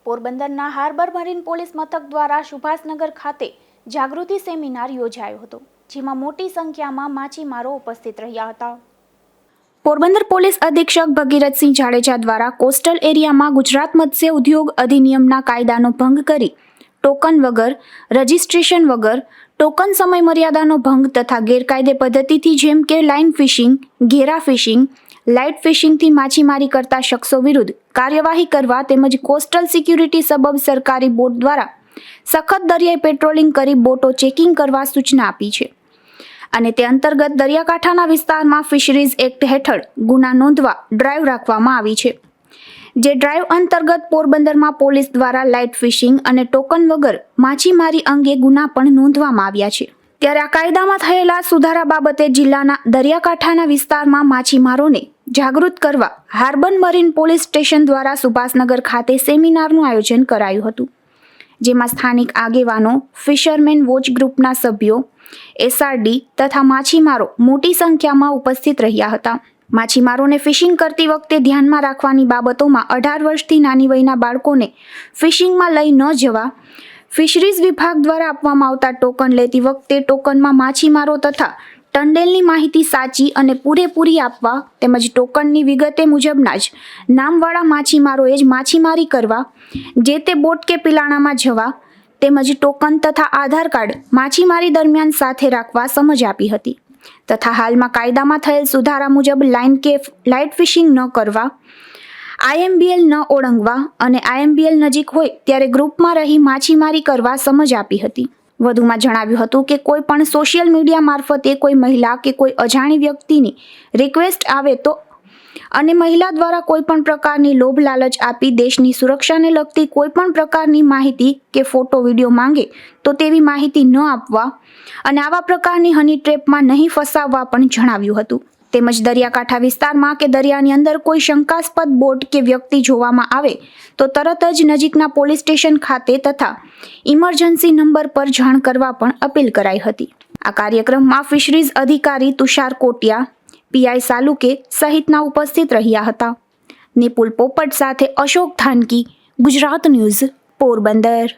પોરબંદરના harbour marine police મથક દ્વારા સુભાષનગર ખાતે જાગૃતિ સેમિનાર યોજાયો હતો, જેમાં મોટી સંખ્યામાં માછીમારો ઉપસ્થિત રહ્યા હતા. પોરબંદર પોલીસ અધિક્ષક ભગીરથસિંહ જાડેજા દ્વારા કોસ્ટલ એરિયામાં ગુજરાત મત્સ્ય ઉદ્યોગ અધિનિયમના કાયદાનો ભંગ કરી ટોકન વગર, રજિસ્ટ્રેશન વગર, ટોકન સમય મર્યાદાનો ભંગ તથા ગેરકાયદે પદ્ધતિથી જેમ કે લાઇન ફિશિંગ, ઘેરા ફિશિંગ, લાઇટ ફિશિંગથી માછીમારી કરતા શખ્સો વિરુદ્ધ કાર્યવાહી કરવા તેમજ કોસ્ટલ સિક્યુરિટી સબબ સરકારી બોટ દ્વારા સખત દરિયાઈ પેટ્રોલિંગ કરી બોટો ચેકિંગ કરવા સૂચના આપી છે અને તે અંતર્ગત દરિયાકાંઠાના વિસ્તારમાં ફિશરીઝ એક્ટ હેઠળ ગુના નોંધવા ડ્રાઈવ રાખવામાં આવી છે. જે ડ્રાઈવ અંતર્ગત પોરબંદરમાં પોલીસ દ્વારા લાઇટ ફિશિંગ અને ટોકન વગર માછીમારી અંગે ગુના પણ નોંધવામાં આવ્યા છે. ત્યારે આ કાયદામાં થયેલા સુધારા બાબતે જિલ્લાના દરિયાકાંઠાના વિસ્તારમાં માછીમારોને જાગૃત કરવા હાર્બર મરીન પોલીસ સ્ટેશન દ્વારા સુભાષનગર ખાતે સેમિનારનું આયોજન કરાયું હતું, જેમાં સ્થાનિક આગેવાનો, ફિશરમેન વોચ ગ્રુપના સભ્યો, એસઆરડી તથા માછીમારો મોટી સંખ્યામાં ઉપસ્થિત રહ્યા હતા. માછીમારોને ફિશિંગ કરતી વખતે ધ્યાનમાં રાખવાની બાબતોમાં 18 વર્ષથી નાની વયના બાળકોને ફિશિંગમાં લઈ ન જવા, ફિશરીઝ વિભાગ દ્વારા આપવામાં આવતા ટોકન લેતી વખતે ટોકનમાં માછીમારો તથા ટંડેલની માહિતી સાચી અને પૂરેપૂરી આપવા તેમજ ટોકનની વિગતે મુજબના જ નામવાળા માછીમારોએ જ માછીમારી કરવા, જે તે બોટ કે પિલાણામાં જવા તેમજ ટોકન તથા આધાર કાર્ડ માછીમારી દરમિયાન સાથે રાખવા સમજ આપી હતી તથા હાલમાં કાયદામાં થયેલ સુધારા મુજબ લાઇન કે લાઇટ ફિશિંગ ન કરવા, IMBL ન ઓળંગવા અને IMBL નજીક હોય ત્યારે ગ્રુપમાં રહી માછીમારી કરવા સમજ આપી હતી. વધુમાં જણાવ્યું હતું કે કોઈ પણ સોશિયલ મીડિયા મારફતે કોઈ મહિલા કે કોઈ અજાણી વ્યક્તિની રિક્વેસ્ટ આવે તો અને મહિલા દ્વારા કોઈ પણ પ્રકારની લોભ લાલચ આપી દેશની સુરક્ષાને લગતી કોઈ પણ પ્રકારની માહિતી કે ફોટો વિડીયો માંગે તો તેવી માહિતી ન આપવા અને આવા પ્રકારની હની ટ્રેપમાં નહીં ફસાવવા પણ જણાવ્યું હતું. તેમજ દરિયાકાંઠા વિસ્તારમાં કે દરિયાની અંદર કોઈ શંકાસ્પદ બોટ કે વ્યક્તિ જોવામાં આવે તો તરત જ નજીકના પોલીસ સ્ટેશન ખાતે તથા ઇમરજન્સી નંબર પર જાણ કરવા પણ અપીલ કરાઈ હતી. આ કાર્યક્રમમાં ફિશરીઝ અધિકારી તુષાર કોટિયા, PI સાલુકે સહિતના ઉપસ્થિત રહ્યા હતા. નિપુલ પોપટ સાથે અશોક થાનકી, ગુજરાત ન્યૂઝ, પોરબંદર.